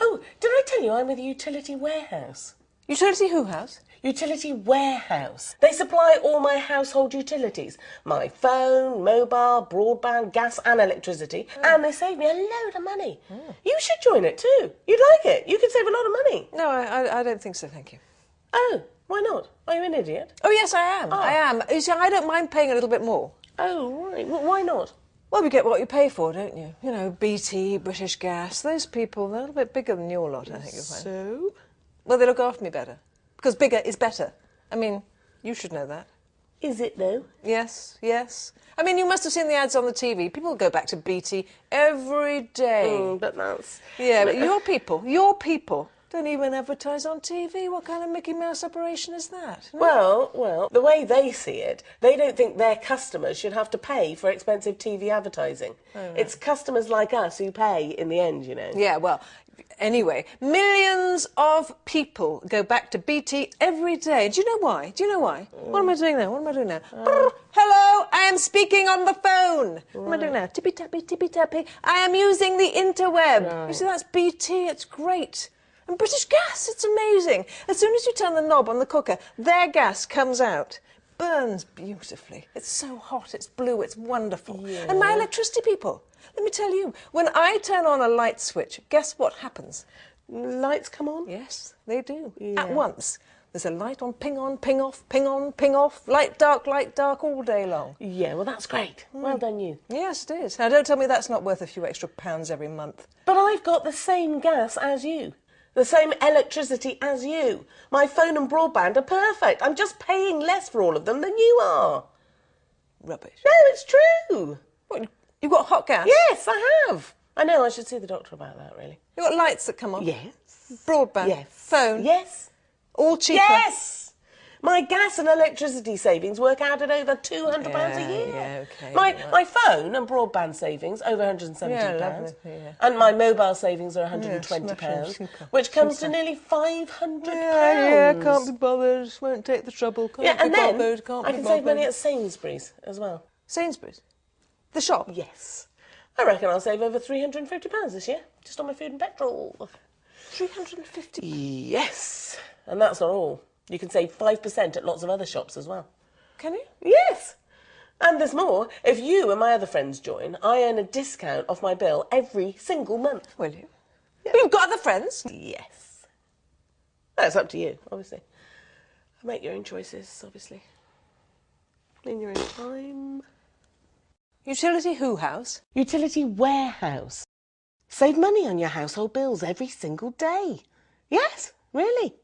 Oh, did I tell you I'm with Utility Warehouse? Utility who house? Utility Warehouse. They supply all my household utilities. My phone, mobile, broadband, gas and electricity. And they save me a load of money. You should join it too. You'd like it. You could save a lot of money. No, I don't think so, thank you. Oh, why not? Are you an idiot? Oh, yes, I am. Oh. I am. You see, I don't mind paying a little bit more. Oh, right. Well, why not? Well, you get what you pay for, don't you? You know, BT, British Gas, those people, they're a little bit bigger than your lot, I think you'll find. So? Well, they look after me better. Because bigger is better. I mean, you should know that. Is it, though? Yes, yes. I mean, you must have seen the ads on the TV. People go back to BT every day. But that's... Yeah, but your people don't even advertise on TV. What kind of Mickey Mouse operation is that? No? Well, the way they see it, they don't think their customers should have to pay for expensive TV advertising. Oh, right. It's customers like us who pay in the end, you know. Yeah, well, anyway, millions of people go back to BT every day. Do you know why? Do you know why? What am I doing now? What am I doing now? Hello, I am speaking on the phone. Right. What am I doing now? Tippy-tappy, tippy-tappy. I am using the interweb. Right. You see, that's BT. It's great. And British Gas, it's amazing. As soon as you turn the knob on the cooker, their gas comes out. Burns beautifully. It's so hot, it's blue, it's wonderful. Yeah. And my electricity people, let me tell you, when I turn on a light switch, guess what happens? Lights come on? Yes, they do. Yeah. At once. There's a light on, ping on, ping off, ping on, ping off, light dark, all day long. Yeah, well, that's great. Well done, you. Yes, it is. Now, don't tell me that's not worth a few extra pounds every month. But I've got the same gas as you. The same electricity as you. My phone and broadband are perfect. I'm just paying less for all of them than you are. Rubbish. No, it's true. What, you've got hot gas? Yes, I have. I know, I should see the doctor about that, really. You've got lights that come on? Yes. Broadband? Yes. Phone? Yes. All cheaper? Yes! My gas and electricity savings work out at over £200 a year. Yeah, OK. My phone and broadband savings, over £170. Yeah. And my mobile savings are £120, which comes to nearly £500. Yeah, can't be bothered, won't take the trouble, can't be bothered, can't be bothered. I can save money at Sainsbury's as well. Sainsbury's? The shop? Yes. I reckon I'll save over £350 this year, just on my food and petrol. 350? Yes. And that's not all. You can save 5% at lots of other shops as well. Can you? Yes. And there's more. If you and my other friends join, I earn a discount off my bill every single month. Will you? Yeah. You've got other friends? Yes. That's up to you, obviously. Make your own choices, obviously. In your own time. Utility who house? Utility Warehouse. Save money on your household bills every single day. Yes, really.